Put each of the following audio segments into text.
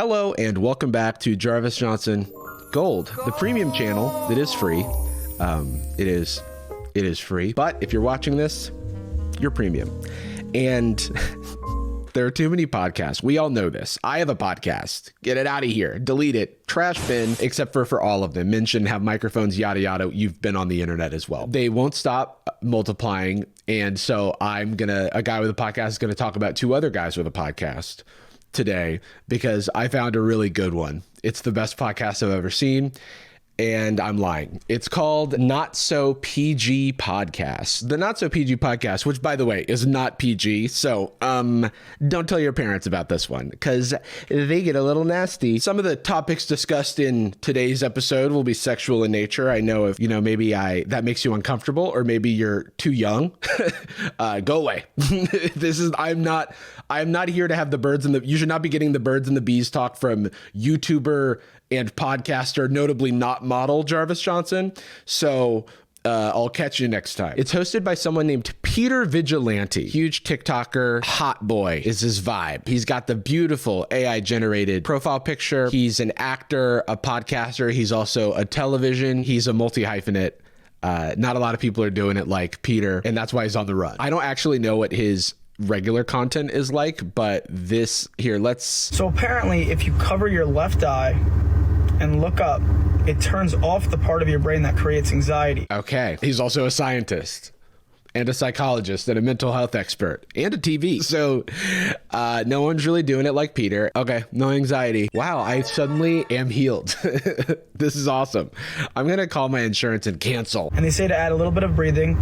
Hello and welcome back to Jarvis Johnson Gold, the premium channel that is free. It is free, but if you're watching this, you're premium. And there are too many podcasts. We all know this. I have a podcast. Get it out of here. Delete it. Trash bin, except for all of them. Mention, have microphones, yada, yada. You've been on the internet as well. They won't stop multiplying. And so a guy with a podcast is going to talk about two other guys with a podcast today because I found a really good one. It's the best podcast I've ever seen. And I'm lying. It's called Not So PG Podcast. The Not So PG Podcast, which by the way is not PG. So don't tell your parents about this one because they get a little nasty. Some of the topics discussed in today's episode will be sexual in nature. I know if maybe that makes you uncomfortable, or maybe you're too young. Go away. I'm not here to have the birds and you should not be getting the birds and the bees talk from YouTuber and podcaster, notably not model Jarvis Johnson. So I'll catch you next time. It's hosted by someone named Peter Vigilante. Huge TikToker, hot boy is his vibe. He's got the beautiful AI generated profile picture. He's an actor, a podcaster. He's also a television. He's a multi-hyphenate. Not a lot of people are doing it like Peter, and that's why he's on the run. I don't actually know what his regular content is like, but So apparently if you cover your left eye and look up, it turns off the part of your brain that creates anxiety. Okay. He's also a scientist and a psychologist and a mental health expert and a TV. So no one's really doing it like Peter. Okay. No anxiety. Wow. I suddenly am healed. This is awesome. I'm going to call my insurance and cancel. And they say to add a little bit of breathing.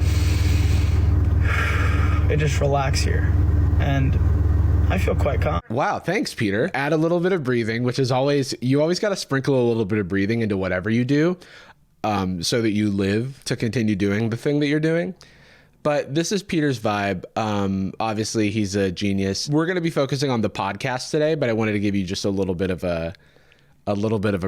It just relax here. And I feel quite calm. Wow, thanks, Peter. Add a little bit of breathing, which is you always got to sprinkle a little bit of breathing into whatever you do so that you live to continue doing the thing that you're doing. But this is Peter's vibe. Obviously, he's a genius. We're going to be focusing on the podcast today, but I wanted to give you just a little bit of a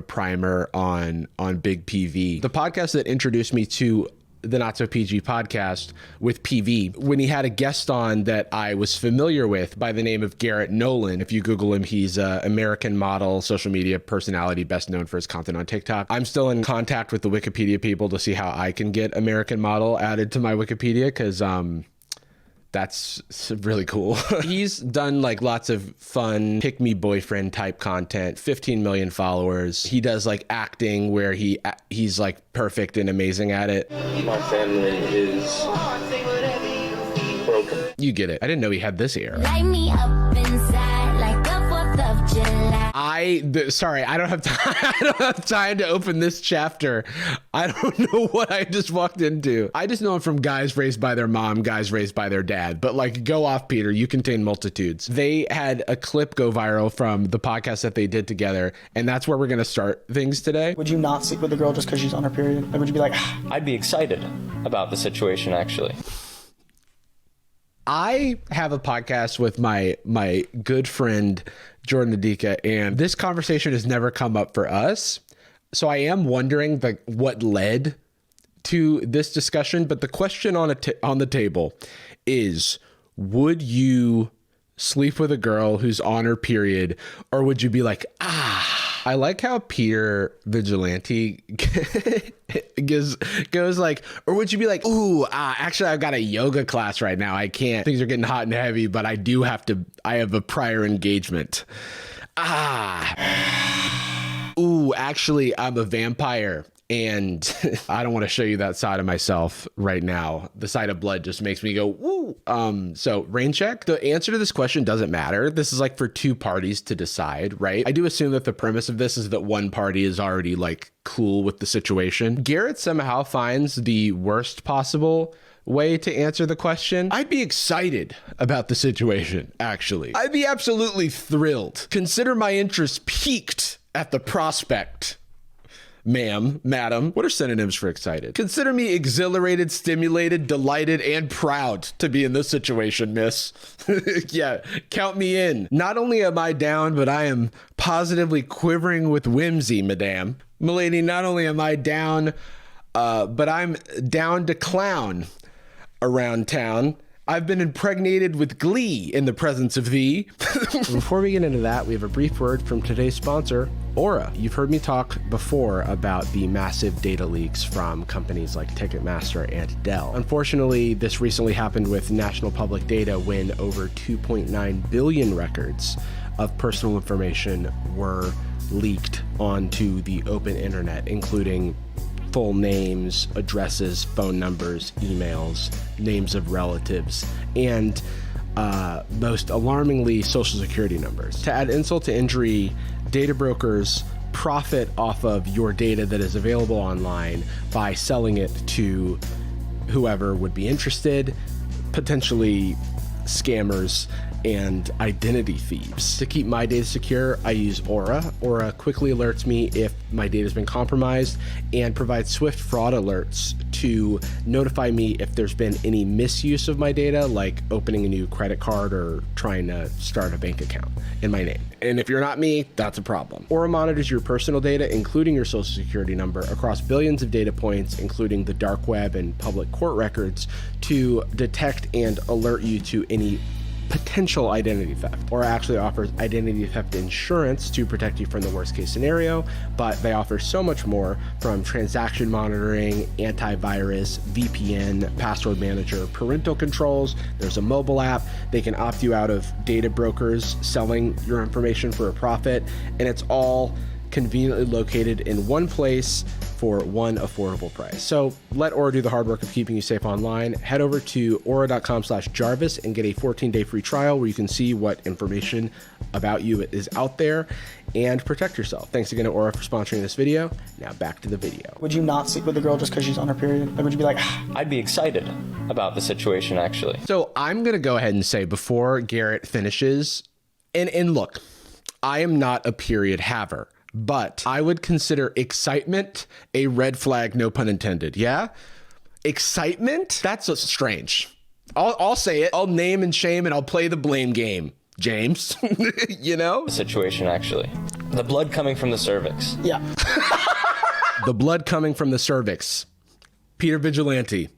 primer on Big PV. The podcast that introduced me to the Not So PG podcast with PV, when he had a guest on that I was familiar with by the name of Garrett Nolan. If you Google him, he's an American model, social media personality, best known for his content on TikTok. I'm still in contact with the Wikipedia people to see how I can get American model added to my Wikipedia because that's really cool. He's done like lots of fun pick me boyfriend type content, 15 million followers. He does like acting where he's like perfect and amazing at it. My family is broken. You get it. I didn't know he had this ear. Light me up inside like the 4th of July. Sorry, I don't have time. I don't have time to open this chapter. I don't know what I just walked into. I just know him from guys raised by their mom, guys raised by their dad. But like, go off, Peter. You contain multitudes. They had a clip go viral from the podcast that they did together, and that's where we're going to start things today. Would you not sleep with a girl just because she's on her period? Like, would you be like, I'd be excited about the situation, actually. I have a podcast with my good friend Jordan Adika, and this conversation has never come up for us. So I am wondering what led to this discussion. But the question on the table is, would you sleep with a girl who's on her period, or would you be like, I like how Peter Vigilante goes like, or would you be like, actually I've got a yoga class right now. I can't, things are getting hot and heavy, but I have a prior engagement. Actually I'm a vampire. And I don't want to show you that side of myself right now. The side of blood just makes me go, woo. So rain check. The answer to this question doesn't matter. This is like for two parties to decide, right? I do assume that the premise of this is that one party is already like cool with the situation. Garrett somehow finds the worst possible way to answer the question. I'd be excited about the situation, actually. I'd be absolutely thrilled. Consider my interest piqued at the prospect. Ma'am, madam, what are synonyms for excited? Consider me exhilarated, stimulated, delighted, and proud to be in this situation, miss. Yeah, count me in. Not only am I down, but I am positively quivering with whimsy, madame. Milady, not only am I down, but I'm down to clown around town. I've been impregnated with glee in the presence of thee. Before we get into that, we have a brief word from today's sponsor, Aura. You've heard me talk before about the massive data leaks from companies like Ticketmaster and Dell. Unfortunately, this recently happened with National Public Data when over 2.9 billion records of personal information were leaked onto the open internet, including full names, addresses, phone numbers, emails, names of relatives, and most alarmingly, social security numbers. To add insult to injury, data brokers profit off of your data that is available online by selling it to whoever would be interested, potentially scammers and identity thieves. To keep my data secure, I use Aura. Aura quickly alerts me if my data has been compromised and provides swift fraud alerts to notify me if there's been any misuse of my data, like opening a new credit card or trying to start a bank account in my name. And if you're not me, that's a problem. Aura monitors your personal data, including your social security number, across billions of data points, including the dark web and public court records, to detect and alert you to any potential identity theft. Aura actually offers identity theft insurance to protect you from the worst case scenario, but they offer so much more, from transaction monitoring, antivirus, VPN, password manager, parental controls. There's a mobile app. They can opt you out of data brokers selling your information for a profit, and it's all conveniently located in one place for one affordable price. So let Aura do the hard work of keeping you safe online. Head over to aura.com/Jarvis and get a 14-day free trial where you can see what information about you is out there and protect yourself. Thanks again to Aura for sponsoring this video. Now back to the video. Would you not sleep with a girl just because she's on her period? Like, would you be like, I'd be excited about the situation, actually. So I'm going to go ahead and say, before Garrett finishes, and look, I am not a period haver, but I would consider excitement a red flag, no pun intended. Yeah? Excitement? That's strange. I'll say it. I'll name and shame and I'll play the blame game, James. You know? The situation, actually. The blood coming from the cervix. yeah. The blood coming from the cervix. Peter Vigilante.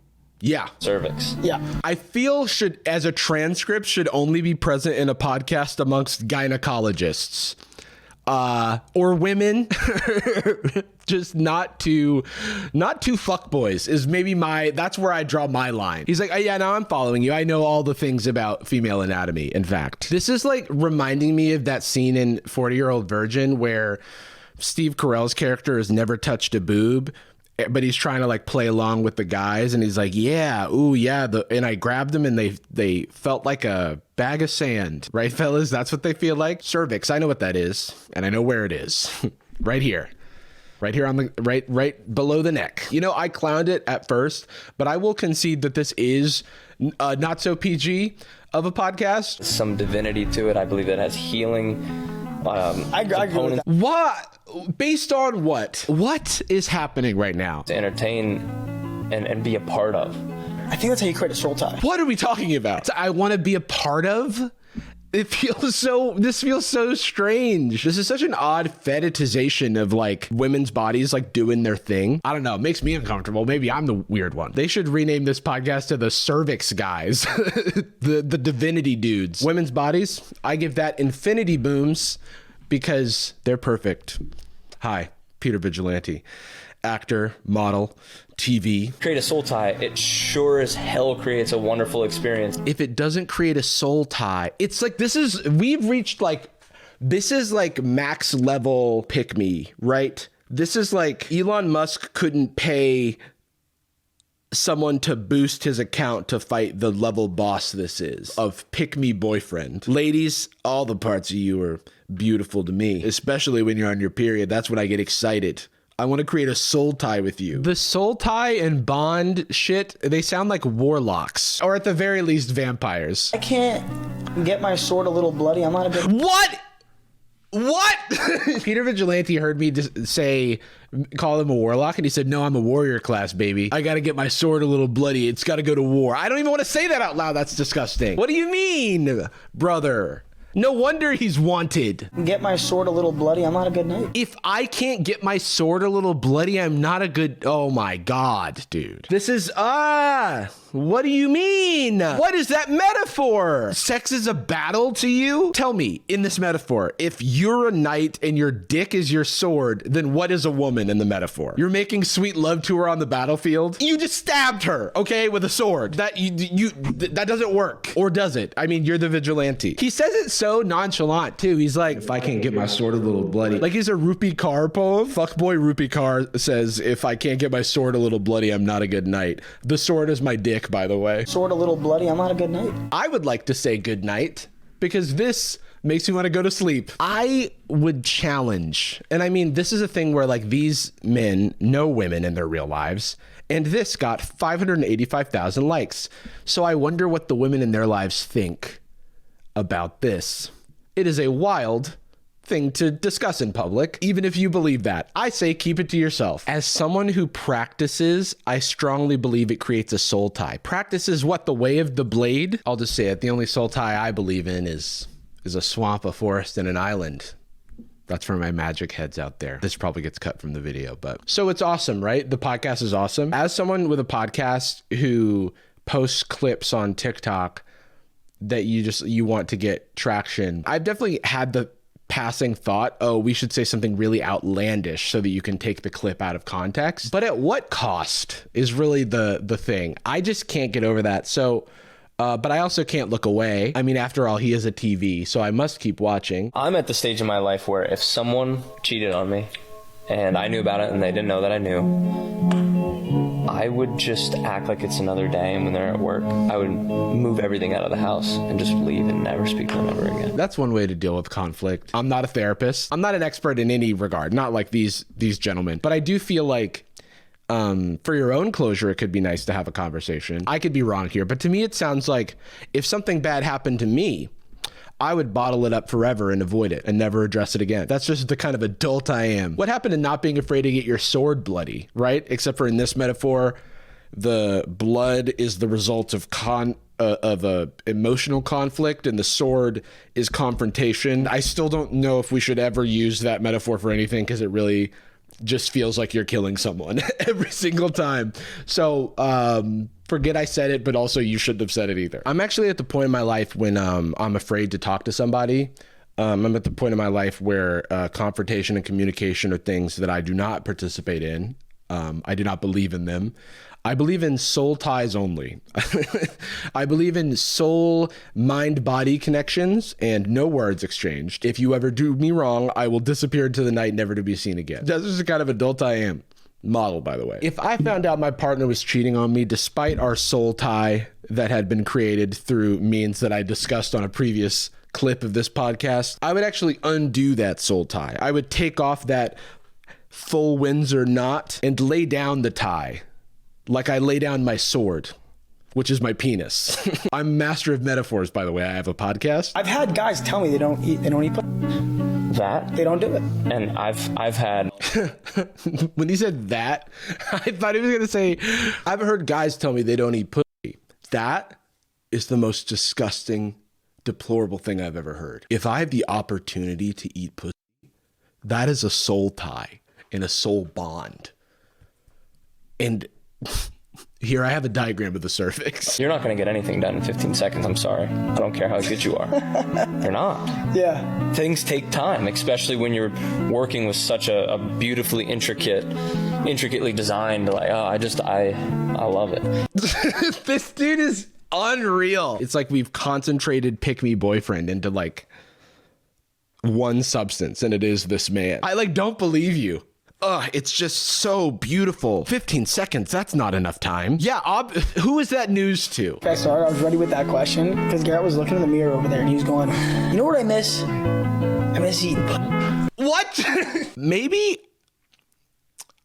Yeah. Cervix. Yeah. I feel as a transcript should only be present in a podcast amongst gynecologists. Or women. Just not too fuckboys is maybe that's where I draw my line. He's like, oh, yeah, now I'm following you. I know all the things about female anatomy. In fact, this is like reminding me of that scene in 40-Year-Old Virgin where Steve Carell's character has never touched a boob, but he's trying to like play along with the guys, and he's like, yeah, ooh, yeah, and I grabbed them and they felt like a bag of sand, right, fellas? That's what they feel like. Cervix, I know what that is, and I know where it is. Right here on the right below the neck. You know, I clowned it at first, but I will concede that this is not so PG of a podcast. Some divinity to it. I believe it has healing. I agree with that. What? Based on what? What is happening right now? To entertain and be a part of. I think that's how you create a soul tie. What are we talking about? I want to be a part of? This feels so strange. This is such an odd fetishization of like women's bodies like doing their thing. I don't know. It makes me uncomfortable. Maybe I'm the weird one. They should rename this podcast to the cervix guys, the divinity dudes. Women's bodies, I give that infinity booms because they're perfect. Hi, Peter Vigilante. Actor, model, TV. Create a soul tie. It sure as hell creates a wonderful experience. If it doesn't create a soul tie, it's like this is like max level pick me, right? This is like Elon Musk couldn't pay someone to boost his account to fight the level boss this is of pick me boyfriend. Ladies, all the parts of you are beautiful to me, especially when you're on your period. That's when I get excited. I want to create a soul tie with you. The soul tie and bond shit, they sound like warlocks, or at the very least vampires. I can't get my sword a little bloody. I'm not a bit. What? Peter Vigilante heard me call him a warlock, and he said, no, I'm a warrior class, baby. I got to get my sword a little bloody. It's got to go to war. I don't even want to say that out loud. That's disgusting. What do you mean, brother? No wonder he's wanted. Get my sword a little bloody. I'm not a good knight. If I can't get my sword a little bloody, I'm not a good... Oh my God, dude. This is... What do you mean? What is that metaphor? Sex is a battle to you? Tell me, in this metaphor, if you're a knight and your dick is your sword, then what is a woman in the metaphor? You're making sweet love to her on the battlefield? You just stabbed her, okay, with a sword. That doesn't work. Or does it? I mean, you're the vigilante. He says it so nonchalant, too. He's like, if I can't get my sword a little bloody. Like he's a Rupi Kaur poem. Fuckboy Rupi Kaur says, if I can't get my sword a little bloody, I'm not a good knight. The sword is my dick, by the way. Sword a little bloody, I'm not a good knight. I would like to say good night because this makes me want to go to sleep. I would challenge, and I mean, this is a thing where like these men know women in their real lives, and this got 585,000 likes. So I wonder what the women in their lives think about this. It is a wild thing to discuss in public, even if you believe that. I say keep it to yourself. As someone who practices, I strongly believe it creates a soul tie. Practice is what? The way of the blade? I'll just say it. The only soul tie I believe in is a swamp, a forest, and an island. That's for my magic heads out there. This probably gets cut from the video, but so it's awesome, right? The podcast is awesome. As someone with a podcast who posts clips on TikTok that you want to get traction, I've definitely had the passing thought, oh, we should say something really outlandish so that you can take the clip out of context. But at what cost is really the thing. I just can't get over that. So, but I also can't look away. I mean, after all, he is a TV, so I must keep watching. I'm at the stage in my life where if someone cheated on me and I knew about it and they didn't know that I knew, I would just act like it's another day, and when they're at work, I would move everything out of the house and just leave and never speak to them ever again. That's one way to deal with conflict. I'm not a therapist. I'm not an expert in any regard, not like these gentlemen, but I do feel like for your own closure, it could be nice to have a conversation. I could be wrong here, but to me, it sounds like if something bad happened to me, I would bottle it up forever and avoid it and never address it again. That's just the kind of adult I am. What happened to not being afraid to get your sword bloody, right? Except for in this metaphor, the blood is the result of a emotional conflict, and the sword is confrontation. I still don't know if we should ever use that metaphor for anything because it really just feels like you're killing someone every single time. So forget I said it, but also you shouldn't have said it either. I'm actually at the point in my life when I'm afraid to talk to somebody. I'm at the point in my life where confrontation and communication are things that I do not participate in. I do not believe in them. I believe in soul ties only. I believe in soul, mind, body connections and no words exchanged. If you ever do me wrong, I will disappear into the night, never to be seen again. That's just the kind of adult I am. Model, by the way. If I found out my partner was cheating on me despite our soul tie that had been created through means that I discussed on a previous clip of this podcast, I would actually undo that soul tie. I would take off that full Windsor knot and lay down the tie like I lay down my sword, which is my penis. I'm master of metaphors, by the way. I have a podcast. I've had guys tell me they don't eat That? they don't do it. And I've had... When he said that, I thought he was going to say, I've heard guys tell me they don't eat pussy. That is the most disgusting, deplorable thing I've ever heard. If I have the opportunity to eat pussy, that is a soul tie and a soul bond. And here I have a diagram of the cervix. You're not going to get anything done in 15 seconds. I'm sorry. I don't care how good you are. You're not. Yeah. Things take time, especially when you're working with such a beautifully intricately designed, like, oh, I love it. This dude is unreal. It's like we've concentrated pick me boyfriend into like one substance, and it is this man. I like don't believe you. Ugh, it's just so beautiful. 15 seconds, that's not enough time. Yeah, who is that news to? Okay, sorry, I was ready with that question because Garrett was looking in the mirror over there and he was going, you know what I miss? I miss eating. What? Maybe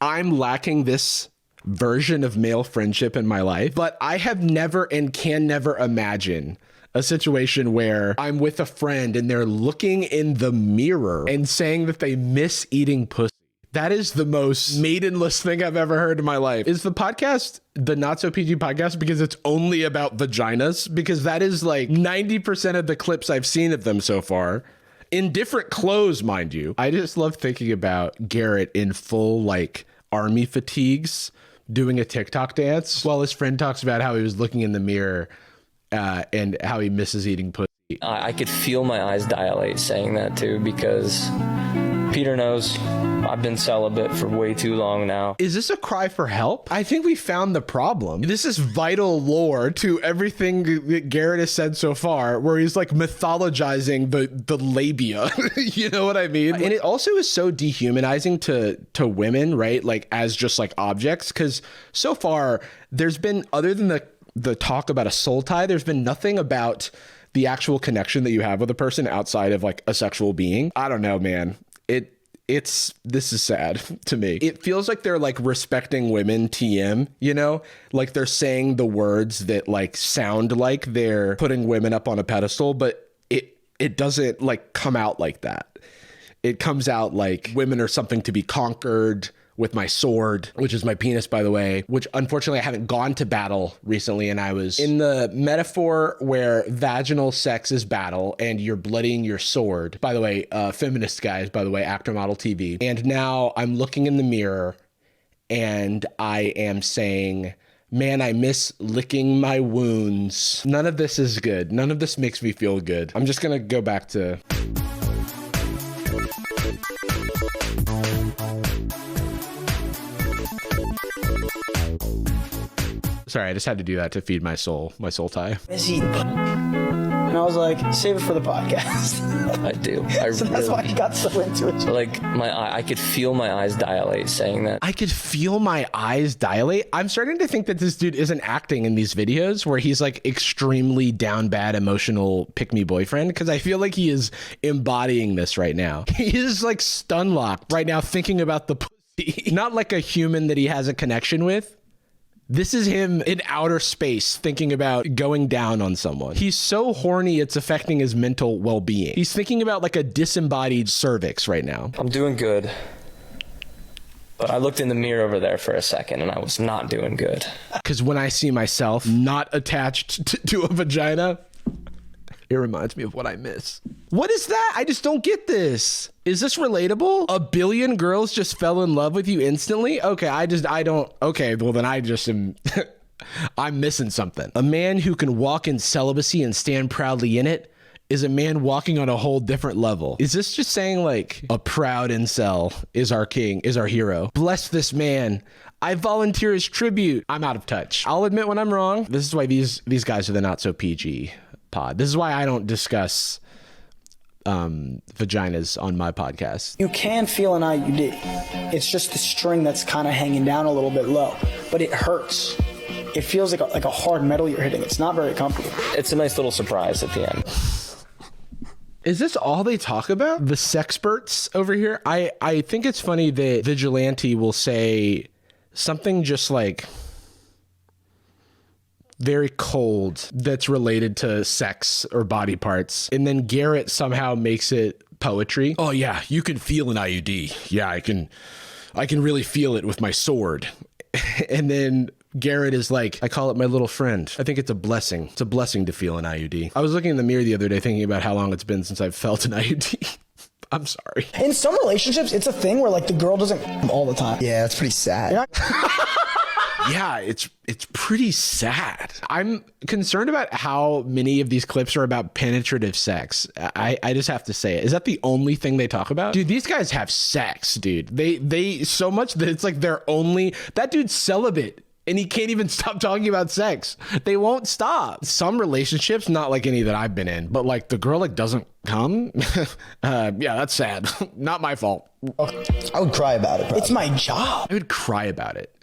I'm lacking this version of male friendship in my life, but I have never and can never imagine a situation where I'm with a friend and they're looking in the mirror and saying that they miss eating pussy. That is the most maidenless thing I've ever heard in my life. Is the podcast the Not So PG podcast because it's only about vaginas? Because that is like 90% of the clips I've seen of them so far. In different clothes, mind you. I just love thinking about Garrett in full like army fatigues, doing a TikTok dance while his friend talks about how he was looking in the mirror and how he misses eating pussy. I could feel my eyes dilate saying that too, because Peter knows I've been celibate for way too long now. Is this a cry for help? I think we found the problem. This is vital lore to everything that Garrett has said so far, where he's like mythologizing the labia. You know what I mean? And it also is so dehumanizing to women, right? Like as just like objects. Because so far there's been, other than the talk about a soul tie, there's been nothing about the actual connection that you have with a person outside of like a sexual being. I don't know, man. This is sad to me. It feels like they're like respecting women TM, you know, like they're saying the words that like sound like they're putting women up on a pedestal, but it doesn't like come out like that. It comes out like women are something to be conquered with my sword, which is my penis, by the way, which unfortunately I haven't gone to battle recently. And I was in the metaphor where vaginal sex is battle and you're bloodying your sword. By the way, feminist guys, by the way, actor model TV. And now I'm looking in the mirror and I am saying, man, I miss licking my wounds. None of this is good. None of this makes me feel good. I'm just gonna go back to... Sorry, I just had to do that to feed my soul tie. And I was like, save it for the podcast. I do. So that's why I got so into it. Like I could feel my eyes dilate saying that. I could feel my eyes dilate. I'm starting to think that this dude isn't acting in these videos where he's like extremely down bad, emotional pick-me boyfriend, because I feel like he is embodying this right now. He is like stun locked right now thinking about the pussy. Not like a human that he has a connection with. This is him in outer space thinking about going down on someone. He's so horny, it's affecting his mental well-being. He's thinking about like a disembodied cervix right now. I'm doing good. But I looked in the mirror over there for a second and I was not doing good. Because when I see myself not attached to a vagina, it reminds me of what I miss. What is that? I just don't get this. Is this relatable? 1 billion girls just fell in love with you instantly? Okay, I don't. Okay, well then I just am, I'm missing something. A man who can walk in celibacy and stand proudly in it is a man walking on a whole different level. Is this just saying like a proud incel is our king, is our hero? Bless this man. I volunteer as tribute. I'm out of touch. I'll admit when I'm wrong. This is why these guys are the not so PG pod. This is why I don't discuss vaginas on my podcast. You can feel an IUD. It's just the string that's kind of hanging down a little bit low, but it hurts. It feels like a hard metal you're hitting. It's not very comfortable. It's a nice little surprise at the end. Is this all they talk about? The sexperts over here? I think it's funny that Vigilante will say something just like very cold that's related to sex or body parts. And then Garrett somehow makes it poetry. Oh yeah, you can feel an IUD. Yeah, I can really feel it with my sword. And then Garrett is like, I call it my little friend. I think it's a blessing. It's a blessing to feel an IUD. I was looking in the mirror the other day thinking about how long it's been since I've felt an IUD. I'm sorry. In some relationships, it's a thing where like the girl doesn't come all the time. Yeah, that's pretty sad. Yeah, it's pretty sad. I'm concerned about how many of these clips are about penetrative sex. I just have to say it. Is that the only thing they talk about? Dude, these guys have sex, dude. They so much that it's like they're only, that dude's celibate and he can't even stop talking about sex. They won't stop. Some relationships, not like any that I've been in, but like the girl like doesn't come. Yeah, that's sad. Not my fault. I would cry about it, probably. It's my job. I would cry about it.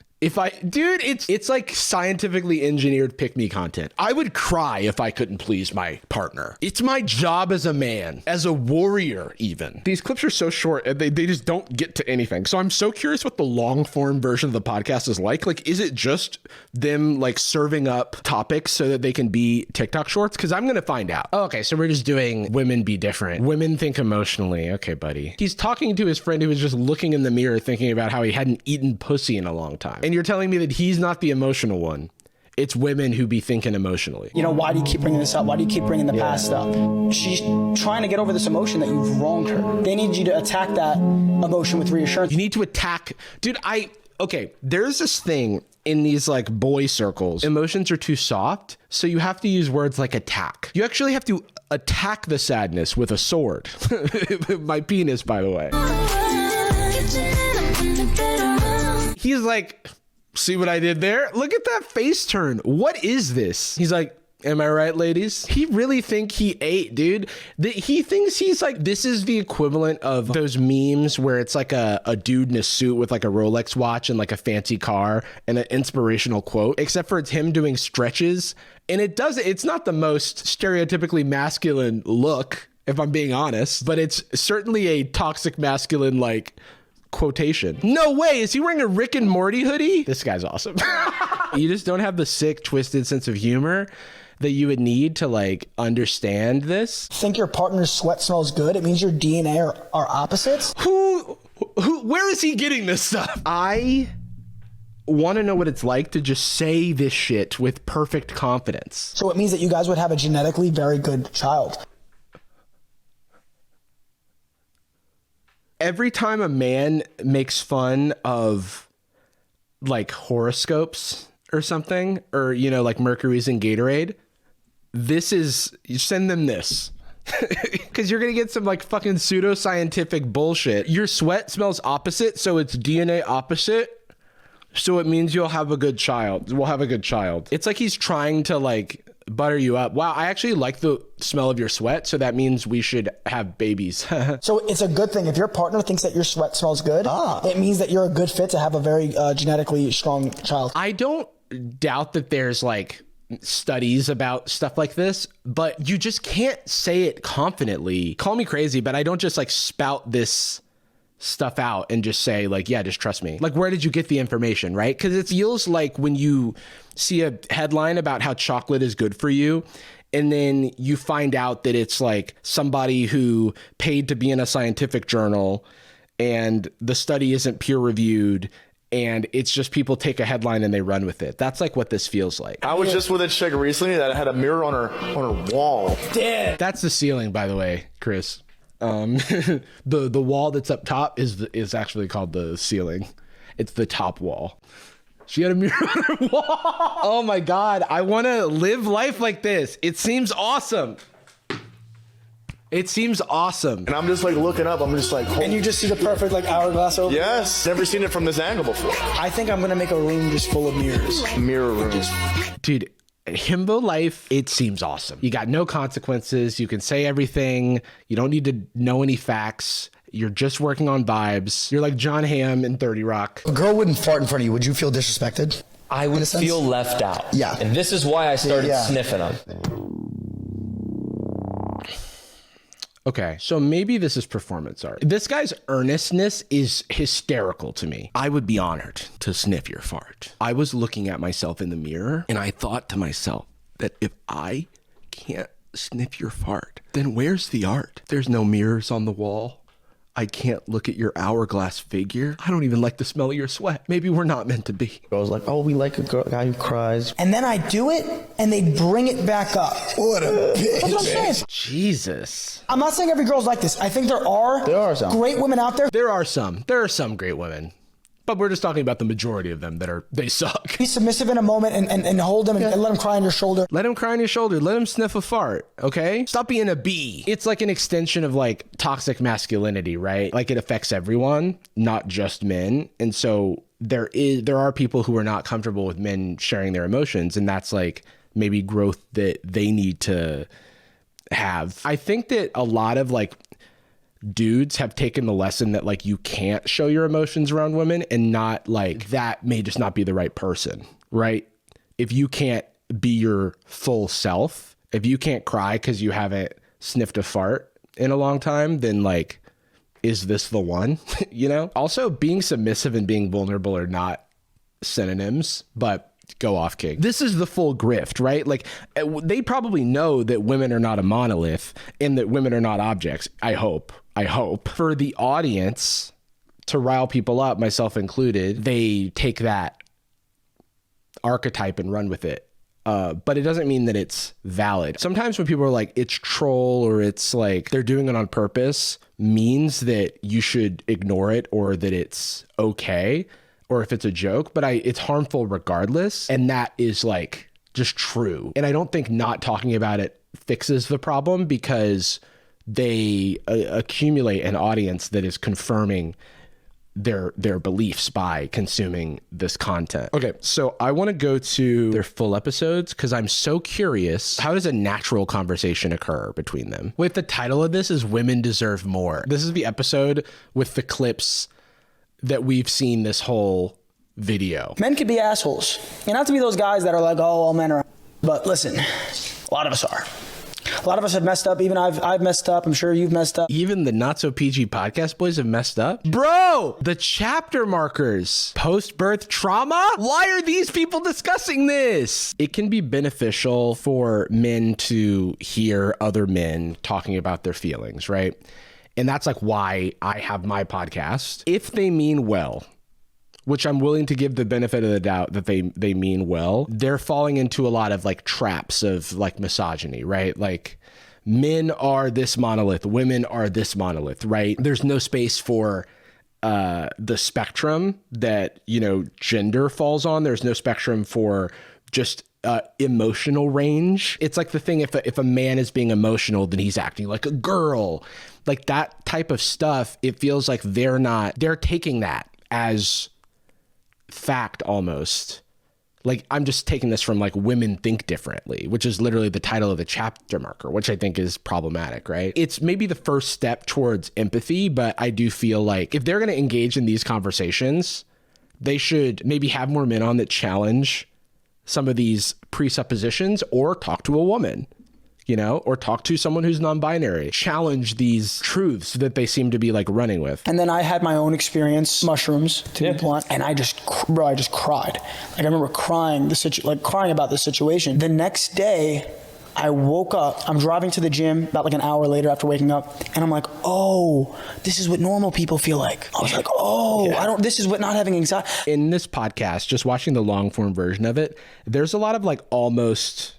Dude, it's like scientifically engineered pick-me content. I would cry if I couldn't please my partner. It's my job as a man, as a warrior even. These clips are so short, they just don't get to anything. So I'm so curious what the long form version of the podcast is like. Like, is it just them like serving up topics so that they can be TikTok shorts? Because I'm going to find out. Oh, okay, so we're just doing women be different. Women think emotionally. Okay, buddy. He's talking to his friend who was just looking in the mirror thinking about how he hadn't eaten pussy in a long time. And you're telling me that he's not the emotional one. It's women who be thinking emotionally. You know, why do you keep bringing this up? Why do you keep bringing the past up? She's trying to get over this emotion that you've wronged her. They need you to attack that emotion with reassurance. You need to attack. Dude, okay, there's this thing in these like boy circles, emotions are too soft. So you have to use words like attack. You actually have to attack the sadness with a sword. My penis, by the way. He's like, see what I did there? Look at that face turn. What is this? He's like, am I right, ladies? He really think he ate, dude. He thinks he's like, this is the equivalent of those memes where it's like a dude in a suit with like a Rolex watch and like a fancy car and an inspirational quote, except for it's him doing stretches. And it's not the most stereotypically masculine look, if I'm being honest, but it's certainly a toxic masculine, like, quotation. No way. Is he wearing a Rick and Morty hoodie? This guy's awesome. You just don't have the sick, twisted sense of humor that you would need to like understand this. Think your partner's sweat smells good? It means your DNA are opposites? Where is he getting this stuff? I want to know what it's like to just say this shit with perfect confidence. So it means that you guys would have a genetically very good child. Every time a man makes fun of like horoscopes or something, or, you know, like Mercury's in Gatorade, you send them this. Because you're going to get some like fucking pseudoscientific bullshit. Your sweat smells opposite, so it's DNA opposite. So it means you'll have a good child. We'll have a good child. It's like he's trying to like butter you up. Wow, I actually like the smell of your sweat, so that means we should have babies. So it's a good thing. If your partner thinks that your sweat smells good, it means that you're a good fit to have a very genetically strong child. I don't doubt that there's like studies about stuff like this, but you just can't say it confidently. Call me crazy, but I don't just like spout this stuff out and just say like, yeah, just trust me. Like, where did you get the information, right? Because it feels like when you see a headline about how chocolate is good for you, and then you find out that it's like somebody who paid to be in a scientific journal and the study isn't peer reviewed, and it's just people take a headline and they run with it. That's like what this feels like. I was just with a chick recently that had a mirror on her wall. Damn. That's the ceiling, by the way, Chris. The wall that's up top is actually called the ceiling. It's the top wall. She had a mirror on her wall. Oh my God. I want to live life like this. It seems awesome. It seems awesome. And I'm just like looking up. I'm just like, And you just see the perfect like hourglass over. yes. Never seen it from this angle before. I think I'm going to make a room just full of mirrors. Mirror room. Dude, himbo life, it seems awesome. You got no consequences. You can say everything. You don't need to know any facts. You're just working on vibes. You're like John Hamm in 30 Rock. A girl wouldn't fart in front of you. Would you feel disrespected? I would feel left out. Yeah. And this is why I started sniffing them. Okay, so maybe this is performance art. This guy's earnestness is hysterical to me. I would be honored to sniff your fart. I was looking at myself in the mirror and I thought to myself that if I can't sniff your fart, then where's the art? There's no mirrors on the wall. I can't look at your hourglass figure. I don't even like the smell of your sweat. Maybe we're not meant to be. Girls like, oh, we like a guy who cries. And then I do it, and they bring it back up. What a bitch. That's what I'm saying. Jesus. I'm not saying every girl's like this. I think there are some great women out there. There are some great women. But we're just talking about the majority of them they suck. Be submissive in a moment and hold them and let them cry on your shoulder. Let him cry on your shoulder. Let him sniff a fart, okay? Stop being a bee. It's like an extension of like toxic masculinity, right? Like it affects everyone, not just men. And so there are people who are not comfortable with men sharing their emotions, and that's like maybe growth that they need to have. I think that a lot of like dudes have taken the lesson that like you can't show your emotions around women, and not like that may just not be the right person, right? If you can't be your full self, if you can't cry because you haven't sniffed a fart in a long time, then like, is this the one? You know? Also, being submissive and being vulnerable are not synonyms, but go off, King. This is the full grift, right? Like they probably know that women are not a monolith and that women are not objects. I hope for the audience to rile people up, myself included, they take that archetype and run with it. But it doesn't mean that it's valid. Sometimes when people are like, it's troll, or it's like they're doing it on purpose, means that you should ignore it or that it's okay. or if it's a joke, but it's harmful regardless. And that is like just true. And I don't think not talking about it fixes the problem, because they accumulate an audience that is confirming their beliefs by consuming this content. Okay, so I want to go to their full episodes because I'm so curious. How does a natural conversation occur between them? Wait, the title of this is Women Deserve More. This is the episode with the clips that we've seen this whole video. Men could be assholes. And not to be those guys that are like, oh, all men are. But listen, a lot of us are. A lot of us have messed up. Even I've messed up. I'm sure you've messed up. Even the Not So PG podcast boys have messed up. Bro, the chapter markers, post-birth trauma. Why are these people discussing this? It can be beneficial for men to hear other men talking about their feelings, right? And that's like why I have my podcast. If they mean well, which I'm willing to give the benefit of the doubt that they mean well, they're falling into a lot of like traps of like misogyny, right? Like men are this monolith, women are this monolith, right? There's no space for the spectrum that, you know, gender falls on. There's no spectrum for just emotional range. It's like the thing, if a man is being emotional, then he's acting like a girl. Like that type of stuff, it feels like they're taking that as fact almost. Like I'm just taking this from like Women Think Differently, which is literally the title of the chapter marker, which I think is problematic, right? It's maybe the first step towards empathy, but I do feel like if they're going to engage in these conversations, they should maybe have more men on that challenge some of these presuppositions, or talk to a woman, you know, or talk to someone who's non-binary, challenge these truths that they seem to be like running with. And then I had my own experience, mushrooms, to be blunt, and I just cried. Like I remember crying about the situation. The next day, I woke up, I'm driving to the gym about like an hour later after waking up, and I'm like, oh, this is what normal people feel like. I was like, oh, this is what not having anxiety. In this podcast, just watching the long form version of it, there's a lot of like almost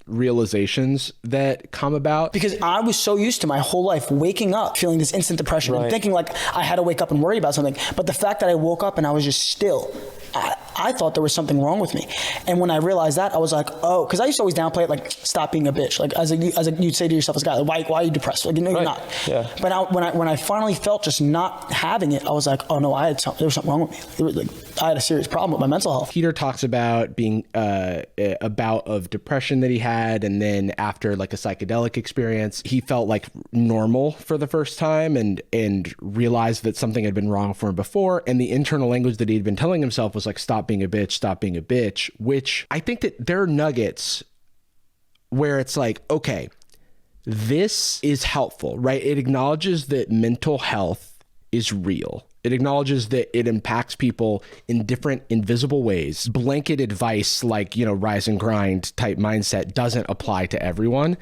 realizations that come about. Because I was so used to my whole life waking up, feeling this instant depression and thinking like I had to wake up and worry about something. But the fact that I woke up and I was just still, I thought there was something wrong with me. And when I realized that, I was like, oh, because I used to always downplay it, like, stop being a bitch. Like, as you'd say to yourself as a guy, like, why are you depressed? Like, no, you're not. Yeah. But when I finally felt just not having it, I was like, oh no, there was something wrong with me. I had a serious problem with my mental health. Peter talks about being a bout of depression that he had, and then after like a psychedelic experience, he felt like normal for the first time and realized that something had been wrong for him before. And the internal language that he'd been telling himself was like, stop being a bitch, which I think that there are nuggets where it's like, okay, this is helpful, right? It acknowledges that mental health is real. It acknowledges that it impacts people in different invisible ways. Blanket advice like, you know, rise and grind type mindset doesn't apply to everyone.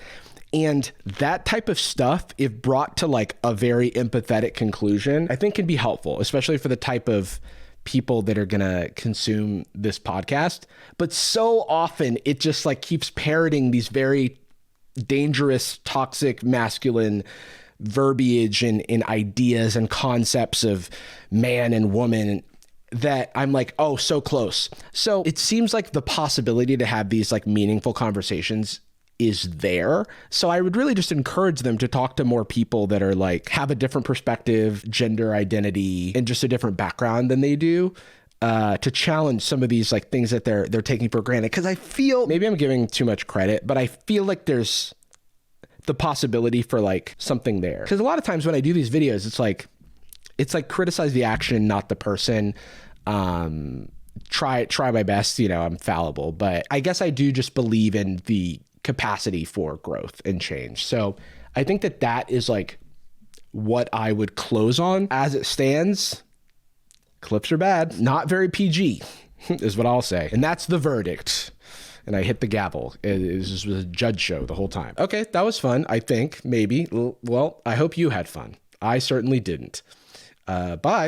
And that type of stuff, if brought to like a very empathetic conclusion, I think can be helpful, especially for the type of people that are going to consume this podcast. But so often it just like keeps parroting these very dangerous, toxic, masculine verbiage and ideas and concepts of man and woman that I'm like, oh, so close. So it seems like the possibility to have these like meaningful conversations is there. So I would really just encourage them to talk to more people that are like, have a different perspective, gender identity, and just a different background than they do, to challenge some of these like things that they're taking for granted. Cause I feel, maybe I'm giving too much credit, but I feel like there's the possibility for like something there. Cause a lot of times when I do these videos, it's like criticize the action, not the person. Try my best, you know, I'm fallible, but I guess I do just believe in the capacity for growth and change. So I think that is like what I would close on. As it stands, clips are bad, not very PG is what I'll say. And that's the verdict. And I hit the gavel. It was a judge show the whole time. Okay, that was fun, I think, maybe. Well, I hope you had fun. I certainly didn't. Bye.